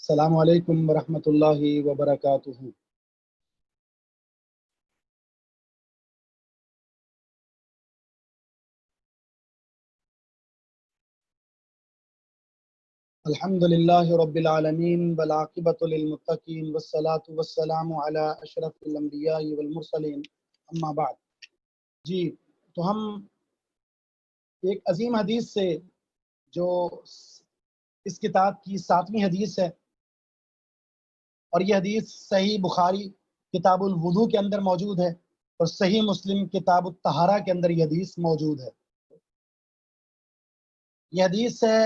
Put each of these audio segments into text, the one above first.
السلام علیکم ورحمۃ اللہ وبرکاتہ۔ الحمد للہ رب العالمین والعاقبۃ للمتقین والصلاة والسلام علی اشرف الانبیاء والمرسلین، اما بعد۔ جی، تو ہم ایک عظیم حدیث سے، جو اس کتاب کی 7ویں حدیث ہے، اور یہ حدیث صحیح بخاری کتاب الوضو کے اندر موجود ہے اور صحیح مسلم کتاب الطہارہ کے اندر یہ حدیث موجود ہے۔ یہ حدیث ہے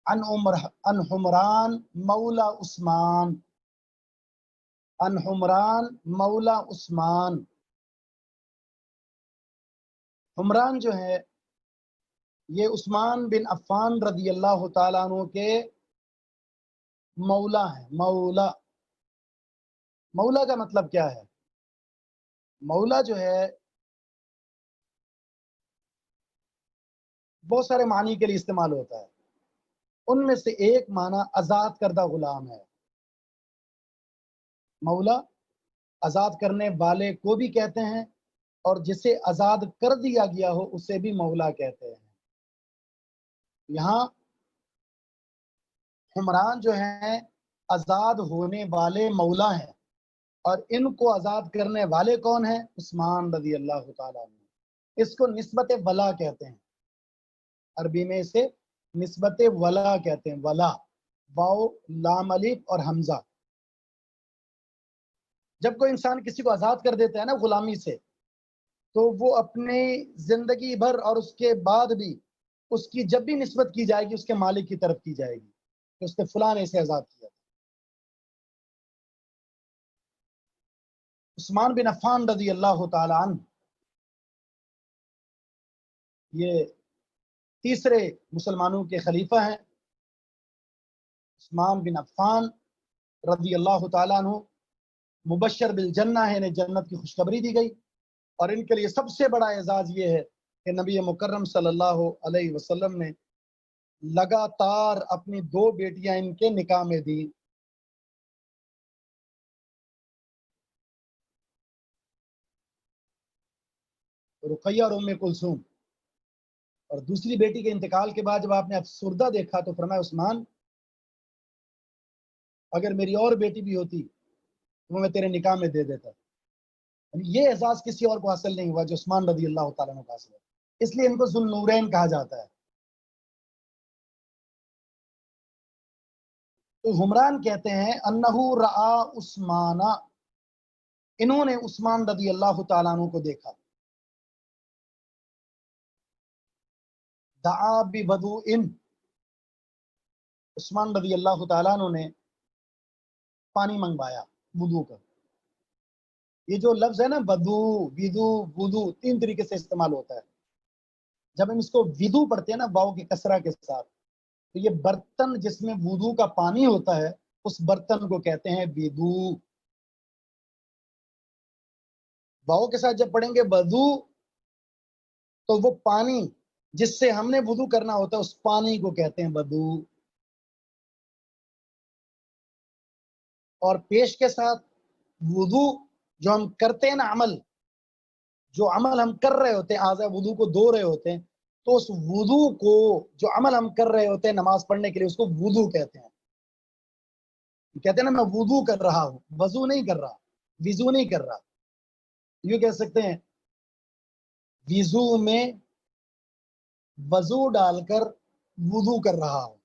عن حمران مولا عثمان، عن حمران مولا عثمان۔ حمران جو ہے یہ عثمان بن عفان رضی اللہ تعالیٰ عنہ کے مولا ہیں۔ مولا، مولا کا مطلب کیا ہے؟ مولا جو ہے بہت سارے معنی کے لیے استعمال ہوتا ہے، ان میں سے ایک معنی آزاد کردہ غلام ہے۔ مولا آزاد کرنے والے کو بھی کہتے ہیں، اور جسے آزاد کر دیا گیا ہو اسے بھی مولا کہتے ہیں۔ یہاں حمران جو ہیں آزاد ہونے والے مولا ہیں، اور ان کو آزاد کرنے والے کون ہیں؟ عثمان رضی اللہ تعالیٰ عنہ۔ اس کو نسبت ولا کہتے ہیں، عربی میں اسے نسبت ولا کہتے ہیں۔ ولا، واو لام الف اور حمزہ۔ جب کوئی انسان کسی کو آزاد کر دیتا ہے نا غلامی سے، تو وہ اپنی زندگی بھر اور اس کے بعد بھی اس کی جب بھی نسبت کی جائے گی اس کے مالک کی طرف کی جائے گی کہ اس نے فلاں نے اسے آزاد کیا۔ عثمان بن عفان رضی اللہ تعالی عنہ یہ تیسرے مسلمانوں کے خلیفہ ہیں۔ عثمان بن عفان رضی اللہ تعالیٰ عنہ مبشر بالجنہ ہے، انہیں جنت کی خوشخبری دی گئی، اور ان کے لیے سب سے بڑا اعزاز یہ ہے کہ نبی مکرم صلی اللہ علیہ وسلم نے لگاتار اپنی 2 بیٹیاں ان کے نکاح میں دی۔ رقیہ اور ام کلثوم، اور دوسری بیٹی کے انتقال کے بعد جب آپ نے افسردہ دیکھا تو فرمایا عثمان اگر میری اور بیٹی بھی ہوتی تو میں تیرے نکاح میں دے دیتا۔ یہ اعزاز کسی اور کو حاصل نہیں ہوا جو عثمان رضی اللہ تعالیٰ عنہ کو حاصل ہے، اس لیے ان کو ذو النورین کہا جاتا ہے۔ تو حمران کہتے ہیں انہو رعا عثمانہ، انہوں نے عثمان رضی اللہ تعالیٰ عنہ کو دیکھا۔ دعا بوضوء، عثمان رضی اللہ تعالیٰ عنہ نے پانی منگوایا وضو کا۔ یہ جو لفظ ہے نا وضو، وضو، وضو، 3 طریقے سے استعمال ہوتا ہے۔ جب ہم اس کو وضو پڑھتے ہیں نا واو کی کسرہ کے ساتھ، تو یہ برتن جس میں وضو کا پانی ہوتا ہے اس برتن کو کہتے ہیں وضو۔ واو کے ساتھ جب پڑھیں گے وضو تو وہ پانی جس سے ہم نے وضو کرنا ہوتا ہے اس پانی کو کہتے ہیں وضو۔ اور پیش کے ساتھ وضو جو ہم کرتے ہیں نا، عمل، جو عمل ہم کر رہے ہوتے ہیں، اعضاء وضو کو دھو رہے ہوتے ہیں، تو اس وضو کو جو عمل ہم کر رہے ہوتے ہیں نماز پڑھنے کے لیے اس کو وضو کہتے ہیں۔ کہتے ہیں نا میں وضو کر رہا ہوں، وضو نہیں کر رہا، وضو نہیں کر رہا۔ یہ کہہ سکتے ہیں وضو میں وضو ڈال کر وضو کر رہا ہوں،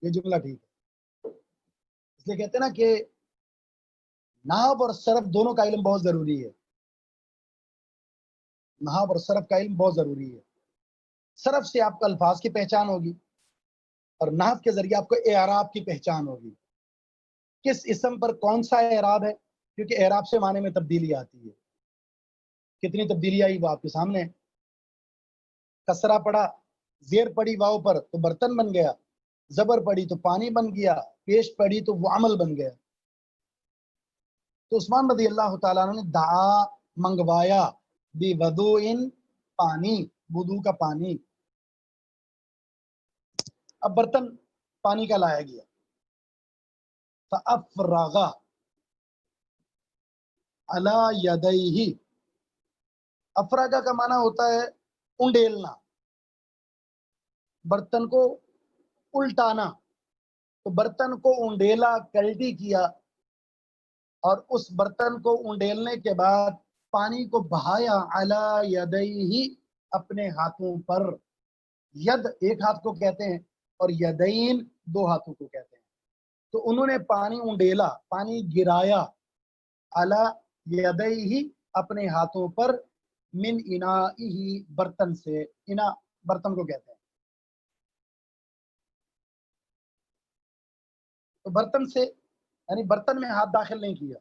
یہ جملہ ٹھیک ہے۔ اس لیے کہتے ہیں نا کہ نحو اور صرف دونوں کا علم بہت ضروری ہے۔ نحو اور صرف کا علم بہت ضروری ہے۔ صرف سے آپ کو الفاظ کی پہچان ہوگی، اور نحو کے ذریعے آپ کو اعراب کی پہچان ہوگی، کس اسم پر کون سا اعراب ہے، کیونکہ اعراب سے معنی میں تبدیلی آتی ہے۔ کتنی تبدیلی آئی وہ آپ کے سامنے۔ کسرہ پڑا، زیر پڑی واو پر تو برتن بن گیا، زبر پڑی تو پانی بن گیا، پیش پڑی تو وہ عمل بن گیا۔ تو عثمان رضی اللہ تعالیٰ عنہ نے دعا منگوایا بوضوء، پانی، وضو کا پانی۔ اب برتن پانی کا لایا گیا، فافرغ علی یدیہ، افراغا کا معنی ہوتا ہے انڈیلنا، برتن کو الٹانا، تو برتن کو انڈیلا، کلٹی کیا، اور اس برتن کو انڈیلنے کے بعد پانی کو بہایا علی یدیہ، اپنے ہاتھوں پر۔ ید ایک ہاتھ کو کہتے ہیں اور یدین دو ہاتھوں کو کہتے ہیں، تو انہوں نے پانی انڈیلا، پانی گرایا علی یدیہ، اپنے ہاتھوں پر، من انائہ، برتن سے، انا برتن کو کہتے ہیں، تو برتن سے یعنی برتن میں ہاتھ داخل نہیں کیا،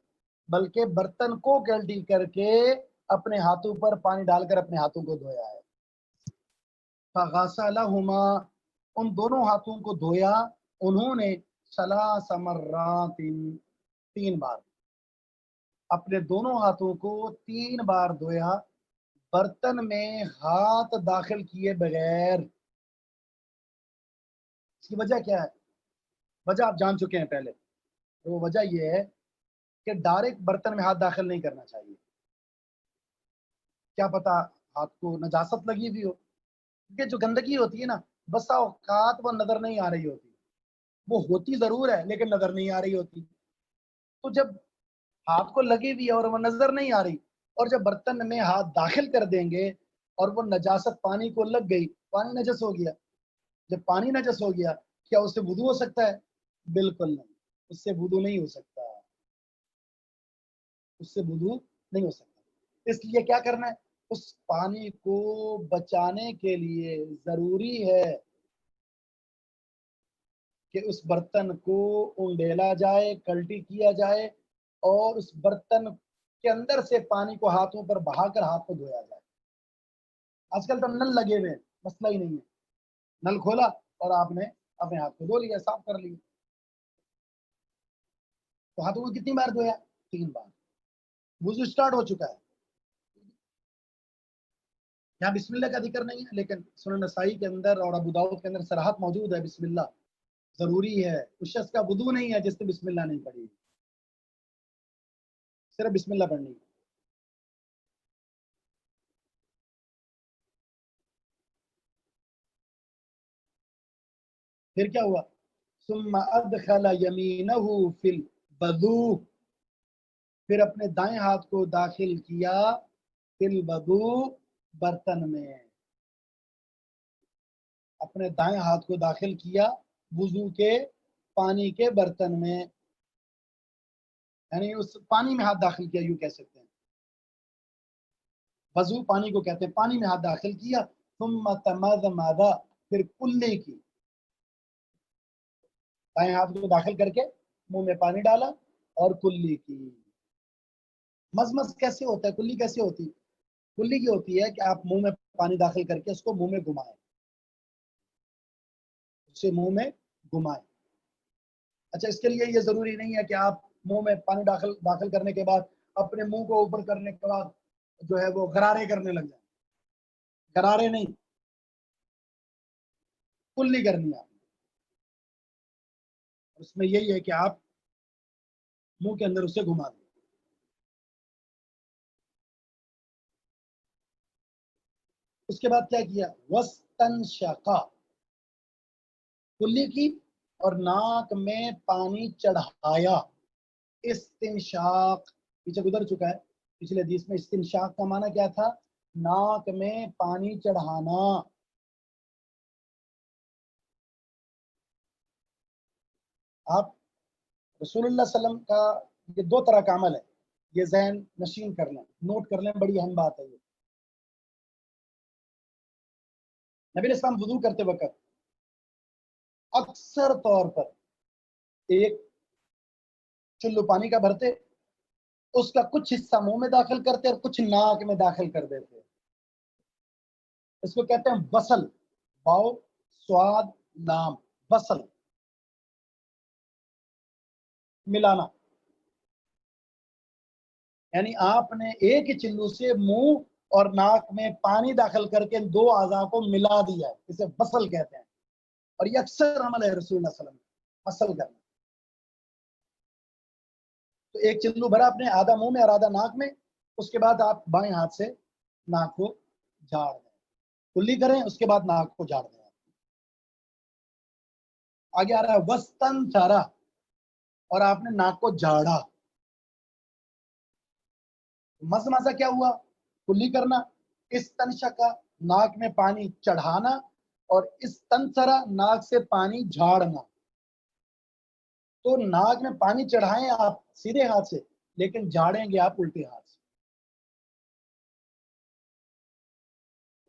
بلکہ برتن کو کلٹی کر کے اپنے ہاتھوں پر پانی ڈال کر اپنے ہاتھوں کو دھویا ہے۔ فغسلہما، ان دونوں ہاتھوں کو دھویا انہوں نے، ثلاث مرات، تین بار، اپنے دونوں ہاتھوں کو 3 بار دھویا، برتن میں ہاتھ داخل کیے بغیر۔ اس کی وجہ کیا ہے؟ وجہ آپ جان چکے ہیں پہلے، تو وہ وجہ یہ ہے کہ ڈائریکٹ برتن میں ہاتھ داخل نہیں کرنا چاہیے، کیا پتا ہاتھ کو نجاست لگی ہوئی ہو، کیونکہ جو گندگی ہوتی ہے نا، بسا اوقات وہ نظر نہیں آ رہی ہوتی، وہ ہوتی ضرور ہے لیکن نظر نہیں آ رہی ہوتی، تو جب ہاتھ کو لگی ہوئی ہے اور وہ نظر نہیں آ رہی، اور جب برتن میں ہاتھ داخل کر دیں گے اور وہ نجاست پانی کو لگ گئی، پانی نجس ہو گیا، جب پانی نجس ہو گیا کیا اس سے وضو ہو سکتا ہے؟ بالکل نہیں، اس سے وضو نہیں ہو سکتا، اس سے وضو نہیں ہو سکتا۔ اس لیے کیا کرنا ہے؟ اس پانی کو بچانے کے لیے ضروری ہے کہ اس برتن کو انڈیلا جائے، کلٹی کیا جائے، اور اس برتن کے اندر سے پانی کو ہاتھوں پر بہا کر ہاتھ کو دھویا جائے۔ آج کل تو نل لگے ہوئے ہیں، مسئلہ ہی نہیں ہے، نل کھولا اور آپ نے اپنے ہاتھ کو دھو لیا، صاف کر لیا۔ تو ہاتھوں کو کتنی بار دھویا؟ 3 بار، وضو اسٹارٹ ہو چکا ہے۔ یہاں بسم اللہ کا ذکر نہیں ہے، لیکن سنن نسائی کے اندر اور ابو داؤد کے اندر صراحت موجود ہے، بسم اللہ ضروری ہے، اس شخص کا وضو نہیں ہے جس نے بسم اللہ نہیں پڑھی، صرف بسم اللہ پڑھنی ہے۔ پھر کیا ہوا؟ ثم ادخل یمینہ فی الوضو، پھر اپنے دائیں ہاتھ کو داخل کیا فی الوضو، برتن میں، اپنے دائیں ہاتھ کو داخل کیا وضو کے پانی کے برتن میں، یعنی اس پانی میں ہاتھ داخل کیا، یوں کہہ سکتے ہیں، وضو پانی کو کہتے ہیں، پانی میں ہاتھ داخل کیا، ثم تمضمض، پھر کلی کی، دائیں ہاتھ کو داخل کر کے منہ میں پانی ڈالا اور کلی کی۔ مزمز کیسے ہوتا ہے؟ کلی کیسے ہوتی؟ کلی کی ہوتی ہے کہ آپ منہ میں پانی داخل کر کے اس کو منہ میں گھمائیں، اسے منہ میں گھمائیں۔ اچھا، اس کے لیے یہ ضروری نہیں ہے کہ آپ منہ میں پانی داخل کرنے کے بعد اپنے منہ کو اوپر کرنے کے بعد جو ہے وہ غرارے کرنے لگ جائیں، غرارے نہیں، کلی کرنی ہے۔ اس میں یہی ہے کہ آپ منہ کے اندر اسے گھما دیں۔ اس کے بعد کیا کیا؟ وستنشقا، کلی کی اور ناک میں پانی چڑھایا، استنشاق پیچھے گزر چکا ہے پچھلے حدیث میں، استنشاق کا معنی کیا تھا؟ ناک میں پانی چڑھانا۔ آپ رسول اللہ صلی اللہ علیہ وسلم کا یہ 2 طرح کا عمل ہے، یہ ذہن نشین کر لیں، نوٹ کر لیں، بڑی اہم بات ہے یہ۔ نبی علیہ السلام وضو کرتے وقت اکثر طور پر ایک چلو پانی کا بھرتے، اس کا کچھ حصہ منہ میں داخل کرتے اور کچھ ناک میں داخل کر دیتے، اس کو کہتے ہیں وصل، باؤ سواد لام، وصل، ملانا، یعنی آپ نے ایک ہی چلو سے منہ اور ناک میں پانی داخل کر کے 2 اعضاء کو ملا دیا ہے، اسے وصل کہتے ہیں، اور یہ اکثر عمل ہے رسول اللہ صلی اللہ علیہ وسلم، وصل کرنا۔ تو ایک چلو بھرا اپنے، آدھا منہ میں اور آدھا ناک میں، اس کے بعد آپ بائیں ہاتھ سے ناک کو جھاڑ دیں، کلی کریں، اس کے بعد ناک کو جھاڑ دیں۔ آگے آ رہا ہے وسطن چارا، اور آپ نے ناک کو جھاڑا۔ مزہ کیا ہوا؟ کلی کرنا، اس تنشا کا ناک میں پانی چڑھانا، اور اس تنسرا ناک سے پانی جھاڑنا۔ تو ناک میں پانی چڑھائیں آپ سیدھے ہاتھ سے، لیکن جھاڑیں گے آپ الٹے ہاتھ سے۔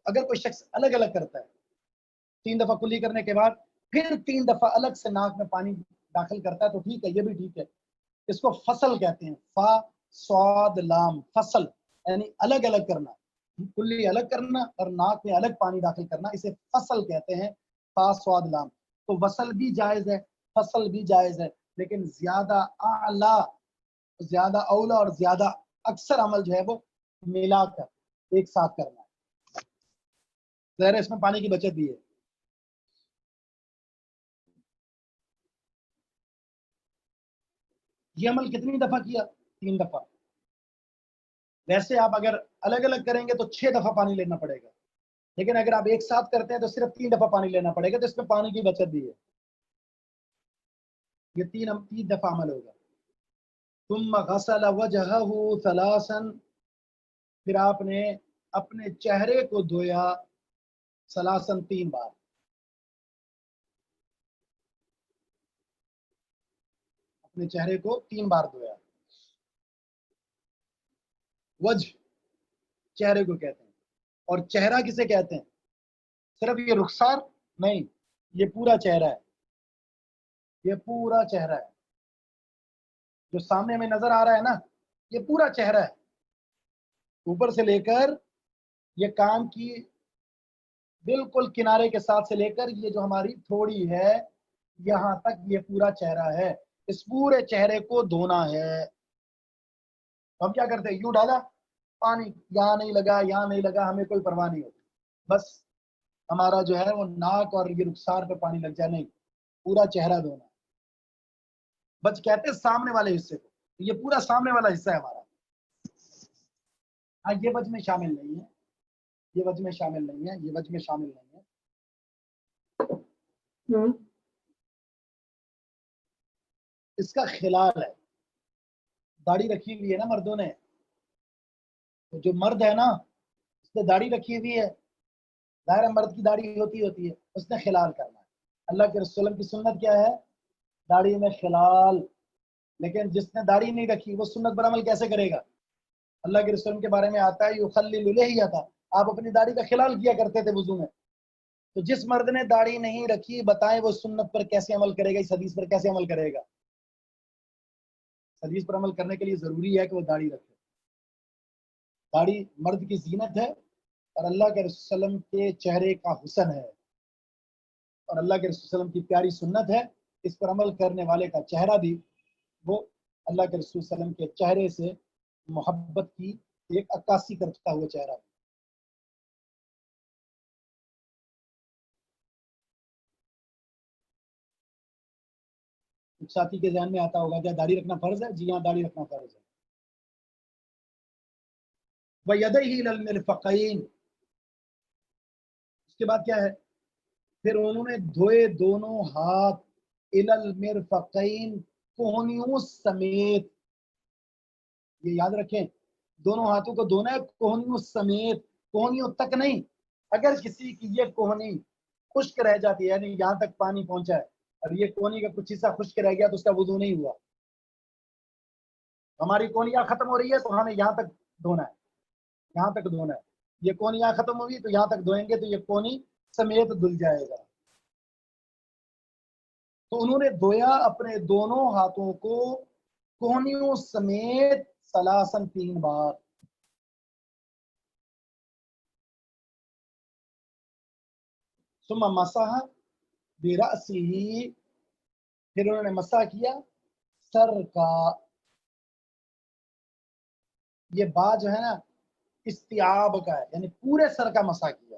اگر کوئی شخص الگ الگ کرتا ہے، 3 دفعہ کلی کرنے کے بعد پھر 3 دفعہ الگ سے ناک میں پانی داخل کرتا ہے تو ٹھیک ہے، یہ بھی ٹھیک ہے۔ اس کو فصل کہتے ہیں، فا صاد لام، فصل یعنی الگ الگ کرنا، کلی الگ کرنا اور ناک میں الگ پانی داخل کرنا، اسے فصل کہتے ہیں، فا صاد لام۔ تو وصل بھی جائز ہے، فصل بھی جائز ہے، لیکن زیادہ اعلی، زیادہ اولا اور زیادہ اکثر عمل جو ہے وہ ملا کر ایک ساتھ کرنا ہے۔ ظاہر ہے اس میں پانی کی بچت بھی ہے۔ یہ عمل کتنی دفعہ کیا؟ 3 دفعہ۔ ویسے آپ اگر الگ الگ کریں گے تو 6 دفعہ پانی لینا پڑے گا، لیکن اگر آپ ایک ساتھ کرتے ہیں تو صرف 3 دفعہ پانی لینا پڑے گا، تو اس میں پانی کی بچت بھی ہے۔ یہ 3 دفعہ عمل ہوگا۔ ثم غسل وجهه ثلاثا، پھر آپ نے اپنے چہرے کو دھویا، ثلاثا 3 بار۔ اپنے چہرے کو 3 بار دھویا۔ وجہ چہرے کو کہتے ہیں، اور چہرہ کسے کہتے ہیں؟ صرف یہ رخسار نہیں، یہ پورا چہرہ ہے، یہ پورا چہرہ ہے جو سامنے ہمیں نظر آ رہا ہے نا، یہ پورا چہرہ ہے، اوپر سے لے کر یہ کان کی بالکل کنارے کے ساتھ سے لے کر یہ جو ہماری تھوڑی ہے یہاں تک یہ پورا چہرہ ہے، اس پورے چہرے کو دھونا ہے۔ ہم کیا کرتے ہیں؟ یوں ڈالا پانی، یہاں نہیں لگا، یہاں نہیں لگا، ہمیں کوئی پرواہ نہیں ہوتی، بس ہمارا جو ہے وہ ناک اور یہ رخسار پہ پانی لگ جائے، نہیں، پورا چہرہ دھونا۔ بچ کہتے ہیں سامنے والے حصے کو، یہ پورا سامنے والا حصہ ہے ہمارا۔ ہاں یہ وجہ میں شامل نہیں ہے، یہ وجہ میں شامل نہیں ہے، یہ وجہ میں شامل نہیں ہے۔ اس کا خلال ہے، داڑھی رکھی ہوئی ہے نا مردوں نے، تو جو مرد ہے نا اس نے داڑھی رکھی ہوئی ہے، ظاہر مرد کی داڑھی ہوتی ہے، اس نے خلال کرنا ہے۔ اللہ کے رسول کی سنت کیا ہے؟ داڑھی میں خلال۔ لیکن جس نے داڑھی نہیں رکھی وہ سنت پر عمل کیسے کرے گا؟ اللہ کے رسول کے بارے میں آتا ہے یخلل لحیتہ، آپ اپنی داڑھی کا خلال کیا کرتے تھے وضو میں۔ تو جس مرد نے داڑھی نہیں رکھی، بتائیں وہ سنت پر کیسے عمل کرے گا، اس حدیث پر کیسے عمل کرے گا؟ حدیث پر عمل کرنے کے لیے ضروری ہے کہ وہ داڑھی رکھے۔ داڑھی مرد کی زینت ہے اور اللہ کے رسول صلی اللہ علیہ وسلم کے چہرے کا حسن ہے، اور اللہ کے رسول صلی اللہ علیہ وسلم کی پیاری سنت ہے۔ اس پر عمل کرنے والے کا چہرہ بھی وہ اللہ کے رسول صلی اللہ علیہ وسلم کے چہرے سے محبت کی ایک عکاسی کرتا ہوا چہرہ۔ کچھ ساتھی کے ذہن میں آتا ہوگا کیا داڑھی رکھنا فرض ہے؟ جی ہاں، داڑھی رکھنا فرض ہے۔ وَيَدَيْهِ إِلَى الْمِرْفَقَيْنِ، اس کے بعد کیا ہے؟ پھر انہوں نے دھوئے دونوں ہاتھ، إِلَى الْمِرْفَقَيْنِ، کوہنیوں سمیت۔ یہ یاد رکھیں، دونوں ہاتھوں کو دھونا ہے کوہنیوں سمیت، کوہنیوں تک نہیں۔ اگر کسی کی یہ کوہنی خشک رہ جاتی ہے، یعنی یہاں تک پانی پہنچا ہے اور یہ کوہنی کا کچھ حصہ خشک رہ گیا تو اس کا وضو نہیں ہوا۔ ہماری کونیاں ختم ہو رہی ہے تو ہمیں یہاں تک دھونا ہے، یہاں تک دھونا ہے۔ یہ کونیاں ختم ہوگی تو یہاں تک دھوئیں گے تو یہ کونی سمیت دھل جائے گا۔ تو انہوں نے دھویا اپنے دونوں ہاتھوں کو کونیوں سمیت ثلاثاً 3 بار۔ ثم مسح برأسه، پھر انہوں نے مسح کیا سر کا۔ یہ بات جو ہے نا استیاب کا ہے، یعنی پورے سر کا مسح کیا۔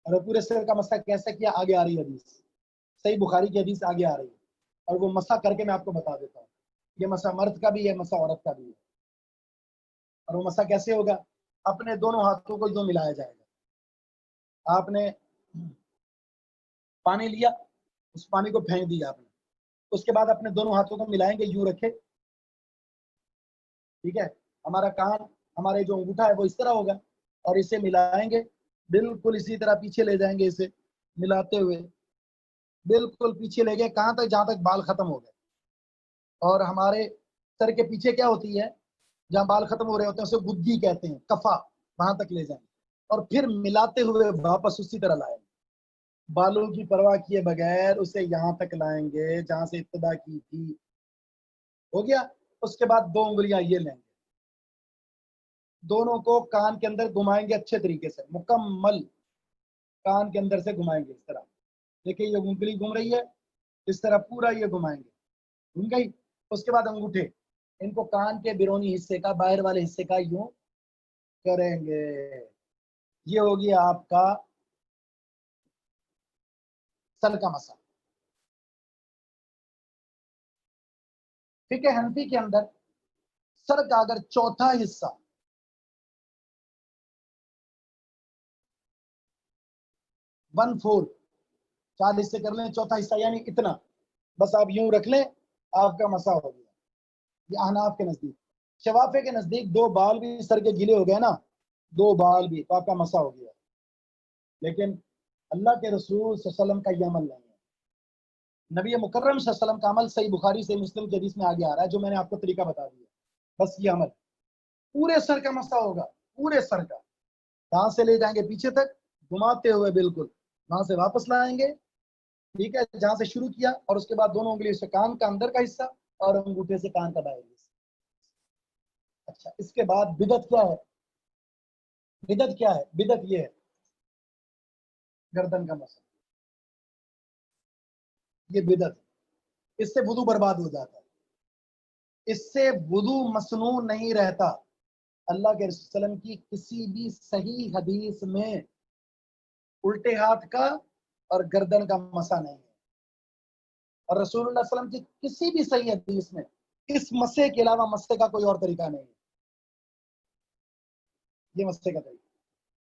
اور پورے سر کا مسح کیسے کیا؟ آگے آ رہی ہے حدیث، صحیح بخاری کی حدیث آگے آ رہی ہے، اور وہ مسح کر کے میں آپ کو بتا دیتا ہوں۔ یہ مسا مرد کا بھی ہے، مسا عورت کا بھی ہے. اور وہ مسا کیسے ہوگا؟ اپنے دونوں ہاتھوں کو یوں ملایا جائے گا. آپ نے پانی لیا، اس پانی کو پھینک دیا آپ نے، اس کے بعد اپنے دونوں ہاتھوں کو ملائیں گے، یوں رکھے، ٹھیک ہے. ہمارا کان، ہمارے جو انگوٹھا ہے وہ اس طرح ہوگا، اور اسے ملائیں گے، بالکل اسی طرح پیچھے لے جائیں گے، اسے ملاتے ہوئے بالکل پیچھے لے گئے، کہاں تک؟ جہاں تک بال ختم ہو گئے. اور ہمارے سر کے پیچھے کیا ہوتی ہے؟ جہاں بال ختم ہو رہے ہوتے ہیں اسے گدی کہتے ہیں، کفا، وہاں تک لے جائیں، اور پھر ملاتے ہوئے واپس اسی طرح لائیں گے. بالوں کی پرواہ کیے بغیر اسے یہاں تک لائیں گے جہاں سے ابتدا کی تھی. ہو گیا. اس کے بعد 2 انگلیاں یہ لیں گے، دونوں کو کان کے اندر گھمائیں گے اچھے طریقے سے، مکمل کان کے اندر سے گھمائیں گے اس طرح. دیکھیں یہ انگلی گھوم رہی ہے، اس طرح پورا یہ گھمائیں گے، گھوم گئی. اس کے بعد انگوٹھے، ان کو کان کے بیرونی حصے کا، باہر والے حصے کا یوں کریں گے. یہ ہوگی آپ کا سر کا مسا. فقہ حنفی کے اندر سر کا اگر چوتھا حصہ 1/4، 4 حصے کر لیں، چوتھا حصہ یعنی اتنا، بس آپ یوں رکھ لیں، آپ کا مسا ہو گیا. یہ احناف کے نزدیک. شوافے کے نزدیک 2 بال بھی سر کے گیلے ہو گئے نا، 2 بال بھی، تو آپ کا مسا ہو گیا. لیکن اللہ کے رسول صلی اللہ علیہ وسلم کا یہ عمل نہیں ہے. نبی مکرم صلی اللہ علیہ وسلم کا عمل صحیح بخاری سے مسلم کے حدیث میں آگے آ رہا ہے، جو میں نے آپ کو طریقہ بتا دیا. بس یہ عمل پورے سر کا مسا ہوگا، پورے سر کا، جہاں سے لے جائیں گے پیچھے تک گھماتے ہوئے، بالکل وہاں سے واپس لائیں گے، ٹھیک ہے، جہاں سے شروع کیا، اور اس کے بعد دونوں انگلی سے کان کا اندر کا حصہ اور انگوٹھے سے کان کا باہر حصہ. اچھا، اس کے بعد بدعت کیا ہے؟ بدعت کیا ہے؟ بدعت یہ ہے گردن کا مسا. یہ بدعت ہے، اس سے وضو برباد ہو جاتا ہے، اس سے وضو مسنون نہیں رہتا. اللہ کے رسول صلی اللہ علیہ وسلم کی کسی بھی صحیح حدیث میں الٹے ہاتھ کا اور گردن کا مسا نہیں ہے، اور رسول اللہ صلی اللہ علیہ وسلم کی کسی بھی صحیح حدیث میں اس مسے کے علاوہ مسے کا کوئی اور طریقہ نہیں ہے. یہ مسے کا طریقہ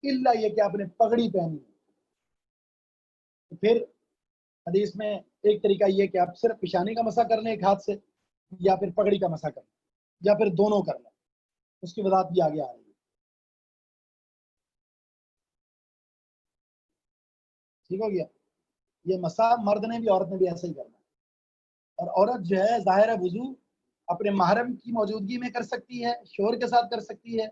الا یہ کہ آپ نے پگڑی پہنی ہے، تو پھر حدیث میں ایک طریقہ یہ کہ آپ صرف پیشانی کا مسا کر لیں ایک ہاتھ سے، یا پھر پگڑی کا مسا کر لیں، یا پھر دونوں کر لیں. اس کی وضاحت بھی آگے آ رہی ہے. ٹھیک ہو گیا. یہ مسا مرد نے بھی، عورت نے بھی ایسا ہی کرنا ہے. اور عورت جو ہے ظاہر ہے وضو اپنے محرم کی موجودگی میں کر سکتی ہے، شوہر کے ساتھ کر سکتی ہے،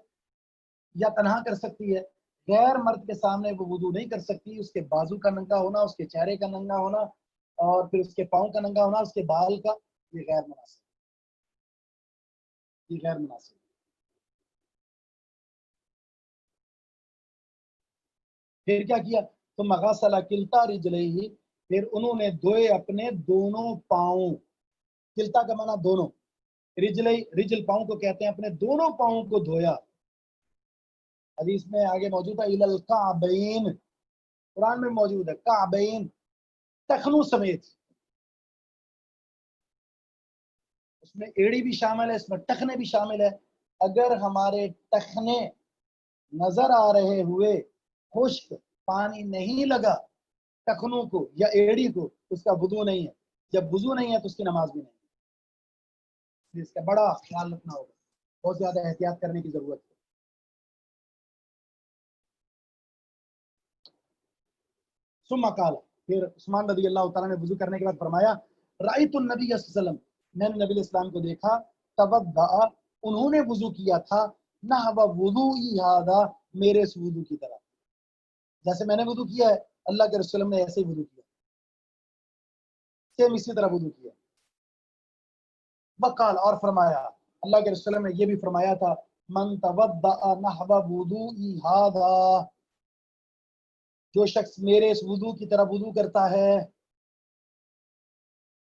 یا تنہا کر سکتی ہے. غیر مرد کے سامنے وہ وضو نہیں کر سکتی. اس کے بازو کا ننگا ہونا، اس کے چہرے کا ننگا ہونا، اور پھر اس کے پاؤں کا ننگا ہونا، اس کے بال کا، یہ غیر مناسب، یہ غیر مناسب. پھر کیا کیا؟ تو مغاسلہ کلتا رجلئی، پھر انہوں نے دھوئے اپنے دونوں پاؤں. کلتا کا معنی دونوں، رجلئی، رجل پاؤں کو کہتے ہیں، اپنے دونوں پاؤں کو دھویا. حدیث میں آگے موجود ہے الکعبین، قرآن میں موجود ہے کعبین، ٹخنوں سمیت. اس میں ایڑی بھی شامل ہے، اس میں ٹخنے بھی شامل ہے. اگر ہمارے ٹخنے نظر آ رہے ہوئے خشک، پانی نہیں لگا ٹخنوں کو یا ایڑی کو، اس کا وضو نہیں ہے. جب وضو نہیں ہے تو اس کی نماز بھی نہیں ہے. اس کا بڑا خیال رکھنا ہوگا، بہت زیادہ احتیاط کرنے کی ضرورت ہے. ثم قال، پھر عثمان رضی اللہ تعالیٰ نے وضو کرنے کے بعد فرمایا، رأیت النبی صلی اللہ علیہ وسلم، میں نے نبی علیہ السلام کو دیکھا، توضأ، انہوں نے وضو کیا تھا، نحو وضوئی ھذا، میرے اس وضو کی طرح. جیسے میں نے وضو کیا ہے اللہ کے رسول نے ایسے ہی وضو کیا، سیم اسی طرح وضو کیا. وقال، اور فرمایا، اللہ کے رسول نے یہ بھی فرمایا تھا، من توضأ نحو وضوئی ھذا، جو شخص میرے اس وضو کی طرح وضو کرتا ہے،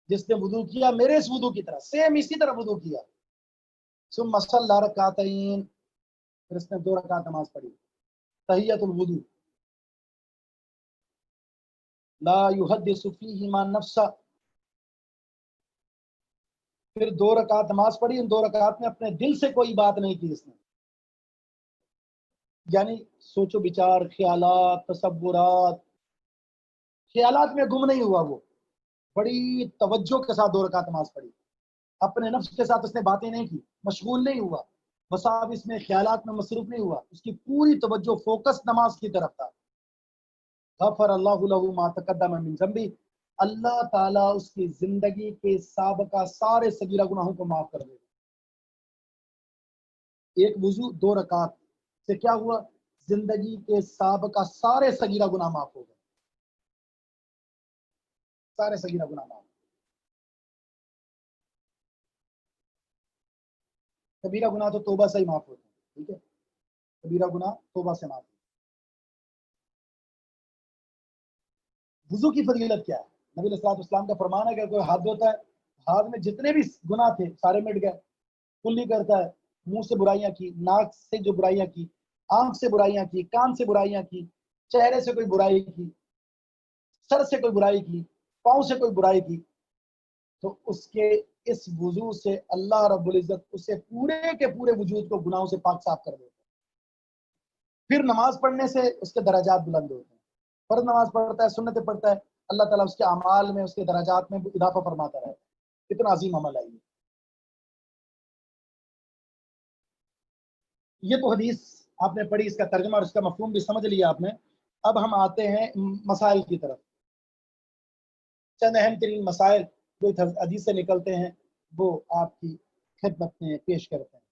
جس نے وضو کیا میرے اس وضو کی طرح، سیم اسی طرح وضو کیا، ثم صلی رکعتین، پھر اس نے 2 رکعت نماز پڑھی، تحیۃ الوضو، لا یحدث فیہما نفسا، پھر 2 رکعت نماز پڑھی، ان 2 رکعت میں اپنے دل سے کوئی بات نہیں کی اس نے، یعنی سوچو بچار، خیالات، تصورات، خیالات میں گم نہیں ہوا، وہ بڑی توجہ کے ساتھ 2 رکعت نماز پڑھی، اپنے نفس کے ساتھ اس نے باتیں نہیں کی، مشغول نہیں ہوا، بصاب اس میں خیالات میں مصروف نہیں ہوا، اس کی پوری توجہ فوکس نماز کی طرف تھا. غفر اللہ له ما تقدم من ذنبی، اللہ تعالیٰ اس کی زندگی کے سابقہ سارے صغیرہ گناہوں کو معاف کر دے گا. ایک وضو 2 رکعت سے کیا ہوا؟ زندگی کے سابقہ سارے صغیرہ گناہ معاف ہو گئے، سارے صغیرہ گناہ معاف. کبیرہ گناہ تو توبہ سے ہی معاف ہوتے ہیں، ٹھیک ہے، کبیرہ گناہ توبہ سے معاف. وضو کی فضیلت کیا ہے؟ نبی علیہ السلام کا فرمان ہے کہ کوئی ہاتھ دھوتا ہے، ہاتھ میں جتنے بھی گناہ تھے سارے مٹ گئے. کلی کرتا ہے، منہ سے برائیاں کی، ناک سے جو برائیاں کی، آنکھ سے برائیاں کی، کان سے برائیاں کی، چہرے سے کوئی برائی کی، سر سے کوئی برائی کی، پاؤں سے کوئی برائی کی، تو اس کے اس وضو سے اللہ رب العزت اسے پورے کے پورے وجود کو گناہوں سے پاک صاف کر دیتا ہے. پھر نماز پڑھنے سے اس کے درجات بلند ہوتے ہیں. فرض نماز پڑھتا ہے، سنتیں پڑھتا ہے، اللہ تعالیٰ اس کے اعمال میں، اس کے درجات میں اضافہ فرماتا رہتا ہے. کتنا عظیم عمل ہے یہ. یہ تو حدیث آپ نے پڑھی، اس کا ترجمہ اور اس کا مفہوم بھی سمجھ لیا آپ نے. اب ہم آتے ہیں مسائل کی طرف. چند اہم ترین مسائل جو حدیث سے نکلتے ہیں وہ آپ کی خدمت میں پیش کرتے ہیں.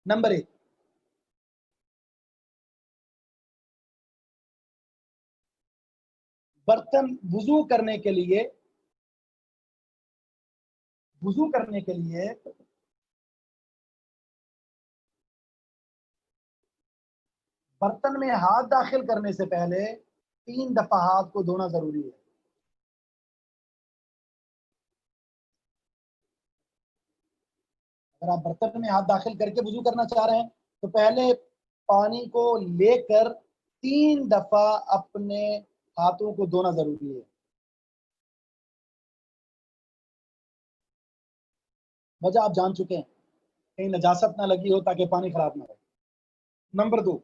نمبر 1، برتن وضو کرنے کے لیے برتن میں ہاتھ داخل کرنے سے پہلے 3 دفعہ ہاتھ کو دھونا ضروری ہے. اگر آپ برتن میں ہاتھ داخل کر کے وضو کرنا چاہ رہے ہیں تو پہلے پانی کو لے کر 3 دفعہ اپنے ہاتھوں کو دھونا ضروری ہے. وجہ آپ جان چکے ہیں، کہیں نجاست نہ لگی ہو تاکہ پانی خراب نہ ہو. نمبر 2،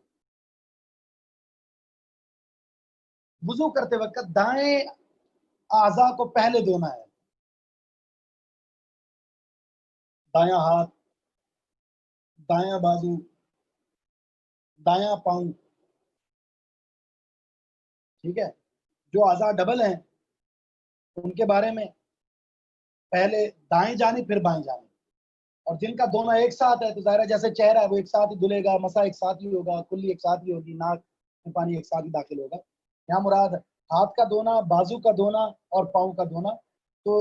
وضو کرتے وقت دائیں اعضاء کو پہلے دھونا ہے. دایاں ہاتھ، دایاں بازو، دایاں پاؤں، ٹھیک ہے. جو اعضاء ڈبل ہیں ان کے بارے میں پہلے دائیں جانب پھر بائیں جانب، اور جن کا دونوں ایک ساتھ ہے تو ظاہر ہے جیسے چہرہ ہے وہ ایک ساتھ ہی دھلے گا، مسا ایک ساتھ ہی ہوگا، کلی ایک ساتھ ہی ہوگی، ناک میں پانی ایک ساتھ ہی داخل ہوگا. یہاں مراد ہاتھ کا دھونا، بازو کا دھونا اور پاؤں کا دھونا. تو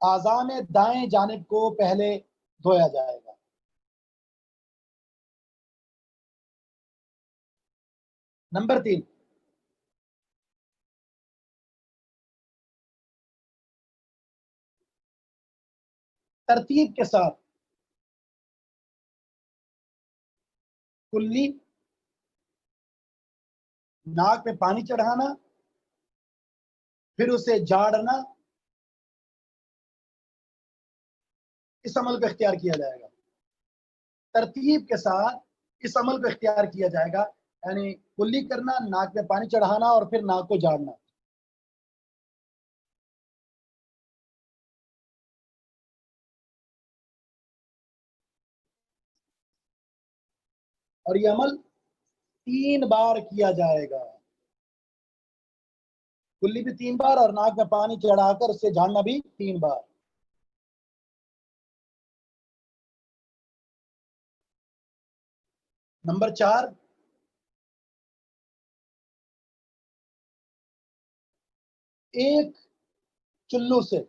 اعضاء میں دائیں جانب کو پہلے دھویا جائے گا. نمبر 3، ترتیب کے ساتھ کلی ناک میں پانی چڑھانا، پھر اسے جھاڑنا، اس عمل کو اختیار کیا جائے گا. ترتیب کے ساتھ اس عمل کو اختیار کیا جائے گا، یعنی کلی کرنا، ناک میں پانی چڑھانا اور پھر ناک کو جھاڑنا. اور یہ عمل 3 بار کیا جائے گا. کلی بھی 3 بار اور ناک میں پانی چڑھا کر اسے جھاڑنا بھی 3 بار. نمبر 4، ایک چلو سے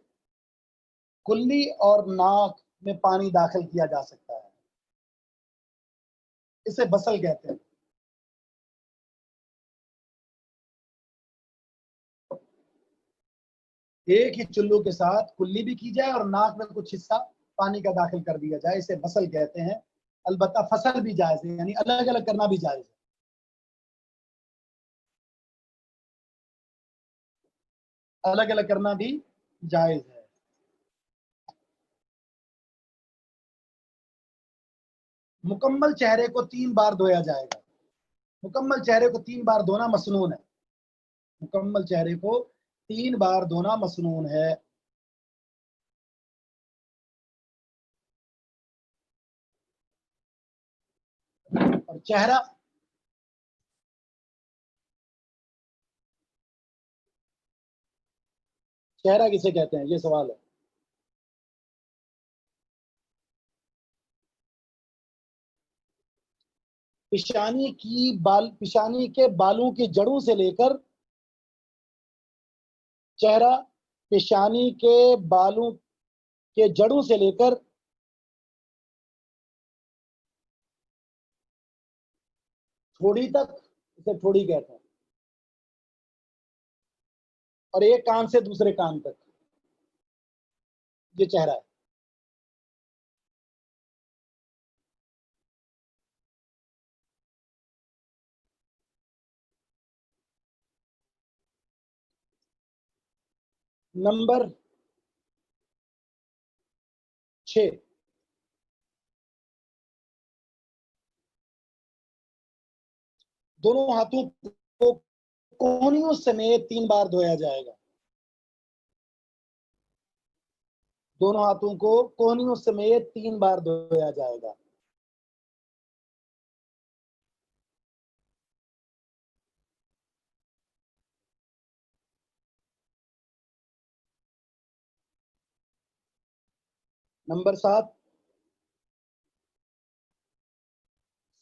کلی اور ناک میں پانی داخل کیا جا سکتا ہے، اسے بسل کہتے ہیں. ایک ہی چلو کے ساتھ کلی بھی کی جائے اور ناک میں کچھ حصہ پانی کا داخل کر دیا جائے، اسے بسل کہتے ہیں. البتہ فصل بھی جائز ہے، یعنی الگ الگ کرنا بھی جائز ہے. الگ الگ کرنا بھی جائز ہے. مکمل چہرے کو 3 بار دھویا جائے گا. مکمل چہرے کو 3 بار دھونا مسنون ہے. مکمل چہرے کو 3 بار دھونا مسنون ہے. اور چہرہ چہرہ کسے کہتے ہیں، یہ سوال ہے. پیشانی کے بالوں کی جڑوں سے لے کر چہرہ، پیشانی کے بالوں کے جڑوں سے لے کر تھوڑی تک، اسے تھوڑی کہتے ہیں، اور ایک کان سے دوسرے کان تک، یہ چہرہ ہے. نمبر 6، دونوں ہاتھوں کو کوہنیوں سمیت 3 بار دھویا جائے گا. دونوں ہاتھوں کو کوہنیوں سمیت 3 بار دھویا جائے گا. نمبر 7،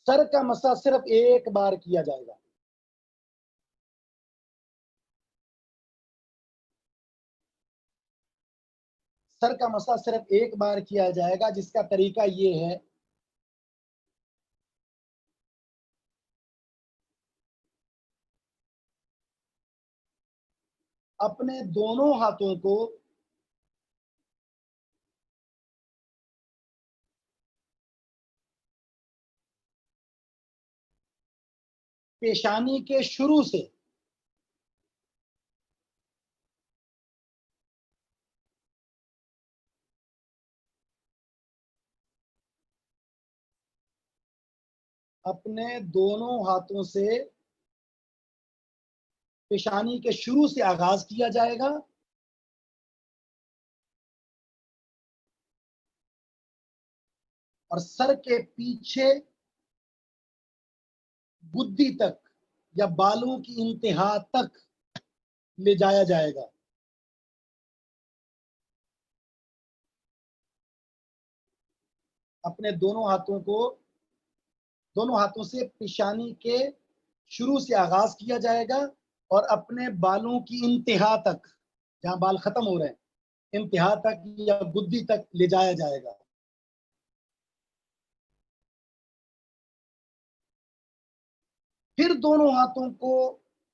سر کا مسح صرف ایک بار کیا جائے گا. سر کا مسح صرف ایک بار کیا جائے گا، جس کا طریقہ یہ ہے، اپنے دونوں ہاتھوں کو پیشانی کے شروع سے اپنے دونوں ہاتھوں سے پیشانی کے شروع سے آغاز کیا جائے گا، اور سر کے پیچھے گدی تک یا بالوں کی انتہا تک لے جایا جائے گا. اپنے دونوں ہاتھوں سے پیشانی کے شروع سے آغاز کیا جائے گا، اور اپنے بالوں کی انتہا تک، جہاں بال ختم ہو رہے ہیں، انتہا تک یا گدی تک لے جایا جائے گا. پھر دونوں ہاتھوں کو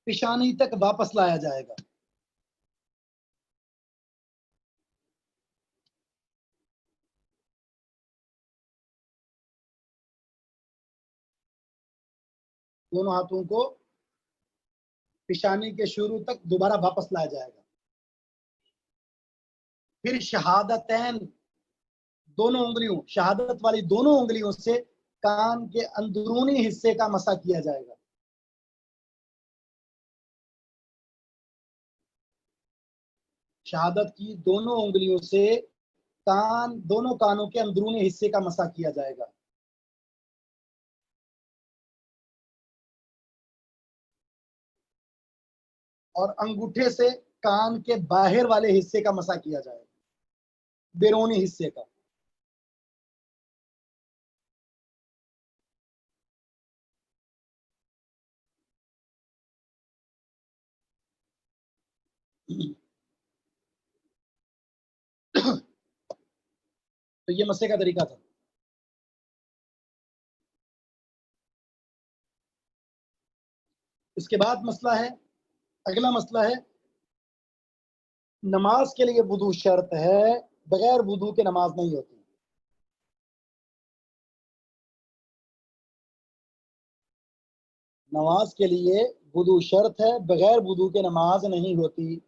پیشانی تک واپس لایا جائے گا. دونوں ہاتھوں کو پیشانی کے شروع تک دوبارہ واپس لایا جائے گا. پھر شہادتین، شہادت والی دونوں انگلیوں سے کان کے اندرونی حصے کا مسح کیا جائے گا. شہادت کی دونوں انگلیوں سے دونوں کانوں کے اندرونی حصے کا مسح کیا جائے گا. اور انگوٹھے سے کان کے باہر والے حصے کا مسح کیا جائے گا، بیرونی حصے کا. تو یہ مسح کا طریقہ تھا. اس کے بعد اگلا مسئلہ ہے، نماز کے لیے وضو شرط ہے، بغیر وضو کے نماز نہیں ہوتی. نماز کے لیے وضو شرط ہے، بغیر وضو کے نماز نہیں ہوتی.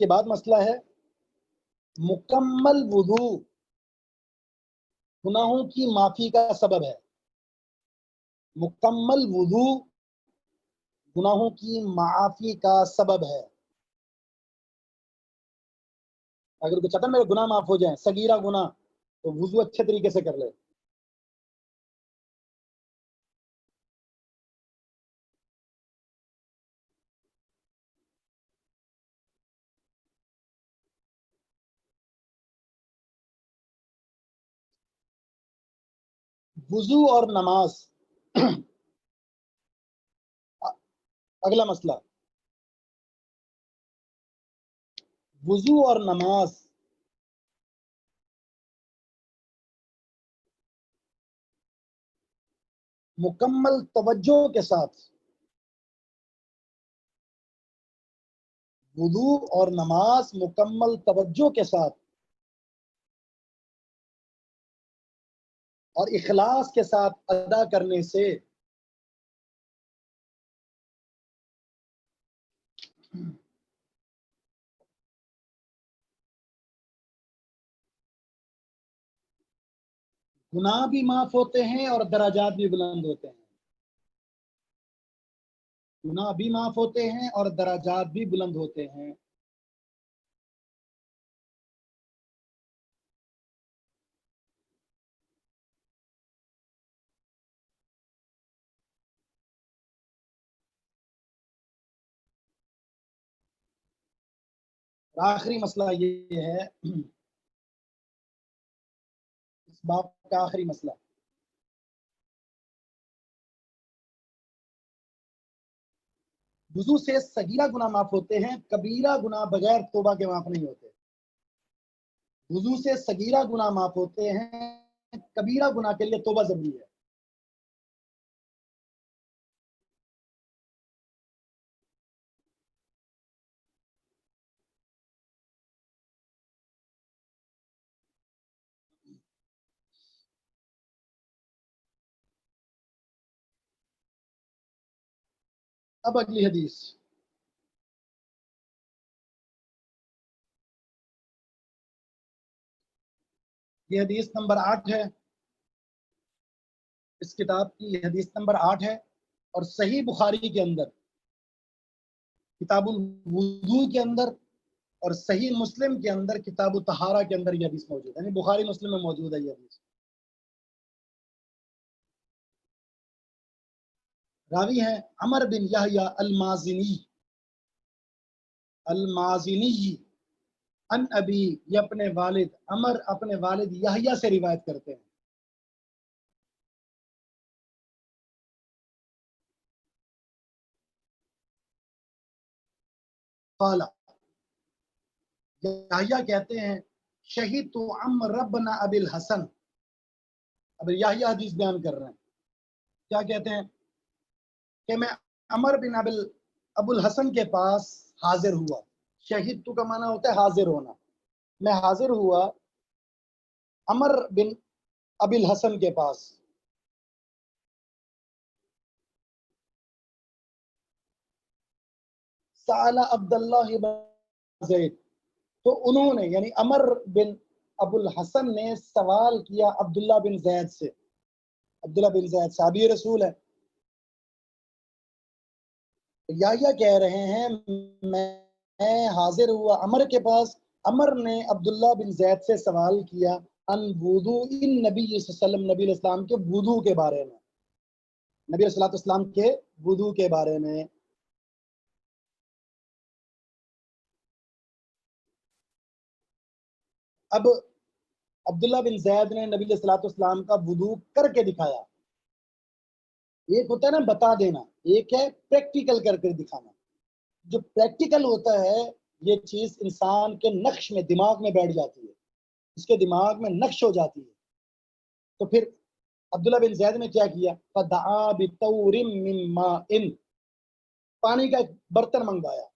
کے بعد مسئلہ ہے مکمل وضو گناہوں کی معافی کا سبب ہے. مکمل وضو گناہوں کی معافی کا سبب ہے. اگر کوئی چاہتا ہے میرے گناہ معاف ہو جائیں، صغیرہ گناہ، تو وضو اچھے طریقے سے کر لے. وضو اور نماز اگلا مسئلہ، وضو اور نماز مکمل توجہ کے ساتھ، وضو اور نماز مکمل توجہ کے ساتھ اور اخلاص کے ساتھ ادا کرنے سے گناہ بھی معاف ہوتے ہیں اور درجات بھی بلند ہوتے ہیں. گناہ بھی معاف ہوتے ہیں اور درجات بھی بلند ہوتے ہیں. آخری مسئلہ یہ ہے، اس باب کا آخری مسئلہ، وضو سے صغیرہ گناہ معاف ہوتے ہیں، کبیرہ گناہ بغیر توبہ کے معاف نہیں ہوتے. وضو سے صغیرہ گناہ معاف ہوتے ہیں، کبیرہ گناہ کے لیے توبہ ضروری ہے. اب اگلی حدیث، یہ حدیث نمبر 8 ہے، اس کتاب کی حدیث نمبر 8 ہے، اور صحیح بخاری کے اندر کتاب الوضو کے اندر اور صحیح مسلم کے اندر کتاب الطہارہ کے اندر یہ حدیث موجود ہے، یعنی بخاری مسلم میں موجود ہے یہ حدیث. راوی ہیں عمر بن یحییٰ المازنی ان ابی، یہ اپنے والد عمر اپنے والد یحییٰ سے روایت کرتے ہیں. قال، یحییٰ کہتے ہیں شہید تو عمر بن ابی الحسن. اب یحییٰ حدیث بیان کر رہے ہیں، کیا کہتے ہیں کہ میں عمر بن ابو الحسن کے پاس حاضر ہوا. شہید تو کا معنی ہوتا ہے حاضر ہونا. میں حاضر ہوا عمر بن ابی الحسن کے پاس. سأل عبداللہ بن زید، تو انہوں نے یعنی عمر بن ابو الحسن نے سوال کیا عبداللہ بن زید سے. عبداللہ بن زید صحابی رسول ہے. یحییٰ کہہ رہے ہیں میں حاضر ہوا عمر کے پاس، عمر نے عبداللہ بن زید سے سوال کیا ان وضوء النبی صلی اللہ علیہ وسلم، نبی علیہ السلام کے وضو کے بارے میں، نبی علیہ السلام کے وضو کے بارے میں. اب عبداللہ بن زید نے نبی علیہ السلام کا وضو کر کے دکھایا. ایک ہوتا ہے نا بتا دینا، ایک ہے پریکٹیکل کر کے دکھانا. جو پریکٹیکل ہوتا ہے یہ چیز انسان کے نقش میں، دماغ میں بیٹھ جاتی ہے، اس کے دماغ میں نقش ہو جاتی ہے. تو پھر عبداللہ بن زید نے کیا کیا، فدعا بطور من ماء، پانی کا ایک برتن منگوایا.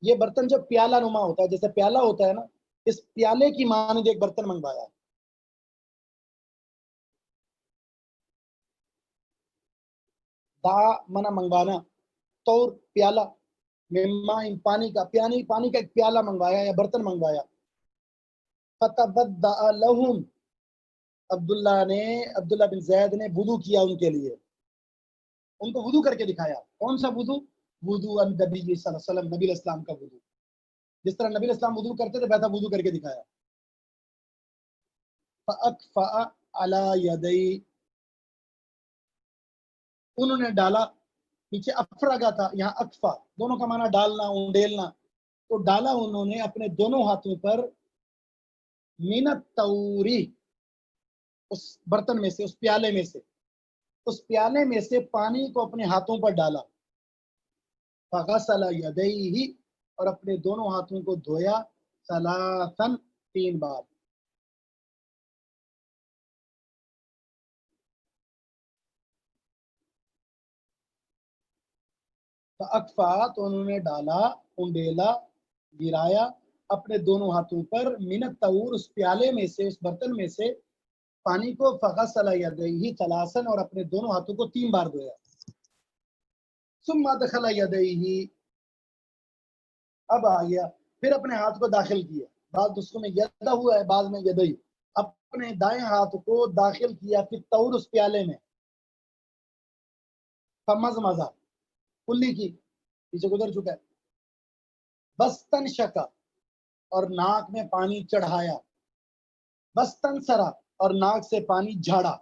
یہ برتن جو پیالہ نما ہوتا ہے، جیسے پیالہ ہوتا ہے نا، اس پیالے کی مانند ایک برتن منگوایا. دعا منا منگوانا، طور پیالہ، مما پانی کا ایک پیالہ منگوایا یا برتن منگوایا. فتودع لہم، عبداللہ بن زید نے وضو کیا ان کے لیے، ان کو وضو کر کے دکھایا. کون سا وضو؟ وضو النبی صلی اللہ علیہ وسلم، نبی علیہ السلام کا وضو. جس طرح نبی علیہ السلام وضو کرتے تھے ویسا وضو کر کے دکھایا. فاکفأ علی یدی، انہوں نے ڈالا، پیچھے افرگا تھا، یہاں اکفا، دونوں کا معنی ڈالنا، اونڈیلنا. تو ڈالا انہوں نے اپنے دونوں ہاتھوں پر من التوری، اس برتن میں سے، اس پیالے میں سے پانی کو اپنے ہاتھوں پر ڈالا. فغسل یدیہ، اور اپنے دونوں ہاتھوں کو دھویا، ثلاثا، 3 بار. فاکفا، تو انہوں نے ڈالا، انڈیلا، گرایا اپنے دونوں ہاتھوں پر، من الطور، اس پیالے میں سے، اس برتن میں سے پانی کو. فغسل یدیہ ثلاثا، اور اپنے دونوں ہاتھوں کو 3 بار دھویا. ثم ادخل یدیہ، اب آ گیا، پھر اپنے ہاتھ کو داخل کیا. بعض نسخوں میں یدہ ہوا ہے، بعض میں یدئی. اپنے دائیں ہاتھ کو داخل کیا پھر طور، اس پیالے میں. فمزمزہ، کلی کی، پیچھے گزر چکا ہے. بستن شکا، اور ناک میں پانی چڑھایا. بستن سرا، اور ناک سے پانی جھاڑا.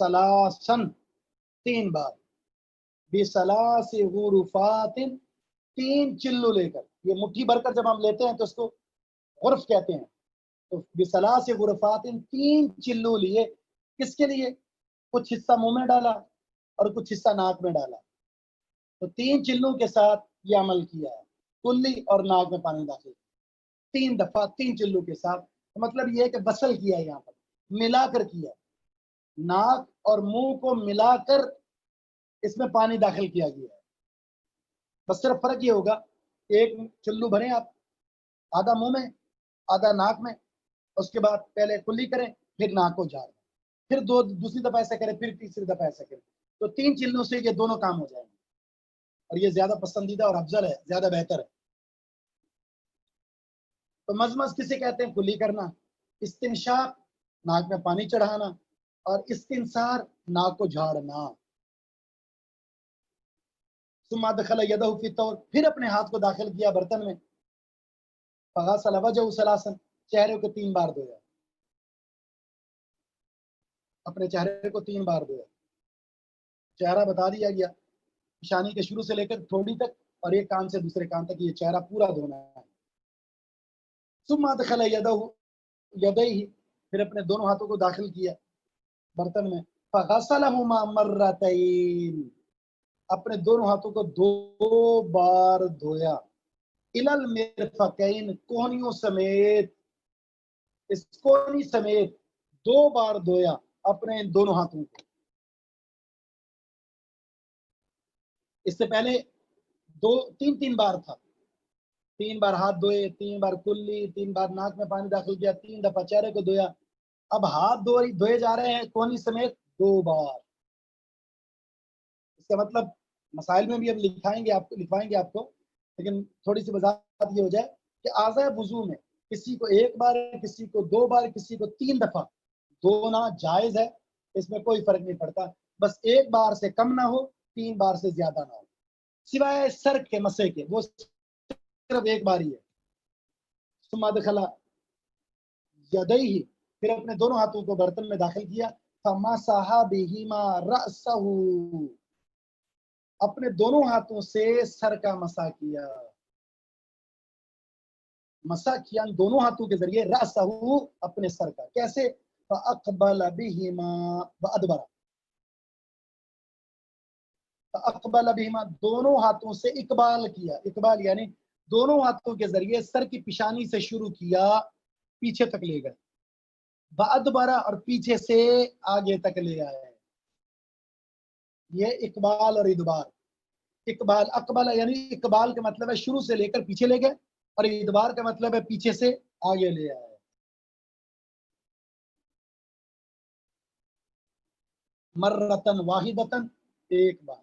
سلاسن، 3 بار. بسلاس غرفات، 3 چلو لے کر. یہ مٹھی بھر کر جب ہم لیتے ہیں تو اس کو غرف کہتے ہیں. تو بسلاس غرفات، 3 چلو لیے. کس کے لیے؟ کچھ حصہ منہ میں ڈالا اور کچھ حصہ ناک میں ڈالا. تو 3 چلوں کے ساتھ یہ عمل کیا ہے، کلی اور ناک میں پانی داخل 3 دفعہ، 3 چلوں کے ساتھ. مطلب یہ ہے کہ بسل کیا ہے، یہاں پر ملا کر کیا، ناک اور منہ کو ملا کر اس میں پانی داخل کیا گیا ہے. بس صرف فرق یہ ہوگا، ایک چلو بھریں آپ، آدھا منہ میں آدھا ناک میں، اس کے بعد پہلے کلی کریں، پھر ناک کو جھاڑیں، پھر دوسری دفعہ ایسا کریں، پھر تیسری دفعہ ایسا کریں. تو 3 چلوں سے یہ دونوں کام ہو جائیں گے، اور یہ زیادہ پسندیدہ اور افضل ہے، زیادہ بہتر ہے. تو مزمز کسے کہتے ہیں؟ کلی کرنا. استنشاق، ناک میں پانی چڑھانا. اور استنثار، ناک کو جھاڑنا. ثم ادخل یدہ فی الطور، پھر اپنے ہاتھ کو داخل کیا برتن میں. فغسل وجہہ ثلاثا، چہرے کو 3 بار دھویا، اپنے چہرے کو 3 بار دھویا. چہرہ بتا دیا گیا، پیشانی کے شروع سے لے کر تھوڑی تک، اور ایک کان سے دوسرے کان تک یہ چہرہ پورا دھونا ہے. ثم ادخل یدیہ، پھر اپنے دونوں ہاتھوں کو داخل کیا برتن میں. فغسلہما مرتین، اپنے دونوں ہاتھوں کو 2 بار دھویا. الی المرفقین، کوہنیوں سمیت، اس کونی سمیت 2 بار دھویا اپنے ان دونوں ہاتھوں کو. اس سے پہلے 3 بار تھا. 3 بار ہاتھ دھوئے، 3 بار کلی، 3 بار ناک میں پانی داخل کیا، 3 دفعہ چہرے کو دھویا. اب ہاتھ دھوئے جا رہے ہیں کونی سمیت 2 بار. اس کا مطلب مسائل میں بھی اب لکھوائیں گے آپ کو، لیکن تھوڑی سی وضاحت یہ ہو جائے کہ اعضاء وضو میں کسی کو 1 بار، کسی کو 2 بار، کسی کو 3 دفعہ دھونا جائز ہے. اس میں کوئی فرق نہیں پڑتا، بس 1 بار سے کم نہ ہو، 3 بار سے زیادہ نہ ہو، سوائے سر کے مسے کے، وہ صرف 1 بار ہی ہے. ثم ادخل یدیہ، پھر اپنے دونوں ہاتھوں کو برتن میں داخل کیا. فمسح بہما رأسہ، اپنے دونوں ہاتھوں سے سر کا مسح کیا. مسح کیا دونوں ہاتھوں کے ذریعے، رأسہ، اپنے سر کا. کیسے؟ فاقبل بہما وادبر، فاقبل بہما، دونوں ہاتھوں سے اقبال کیا. اقبال یعنی دونوں ہاتھوں کے ذریعے سر کی پیشانی سے شروع کیا، پیچھے تک لے گئے. وادبر، اور پیچھے سے آگے تک لے آئے. یہ اقبال اور ادبار. اقبال، اقبال یعنی اقبال کا مطلب ہے شروع سے لے کر پیچھے لے گئے، اور ادبار کا مطلب ہے پیچھے سے آگے لے آئے. مرتن واحدتن، 1 بار.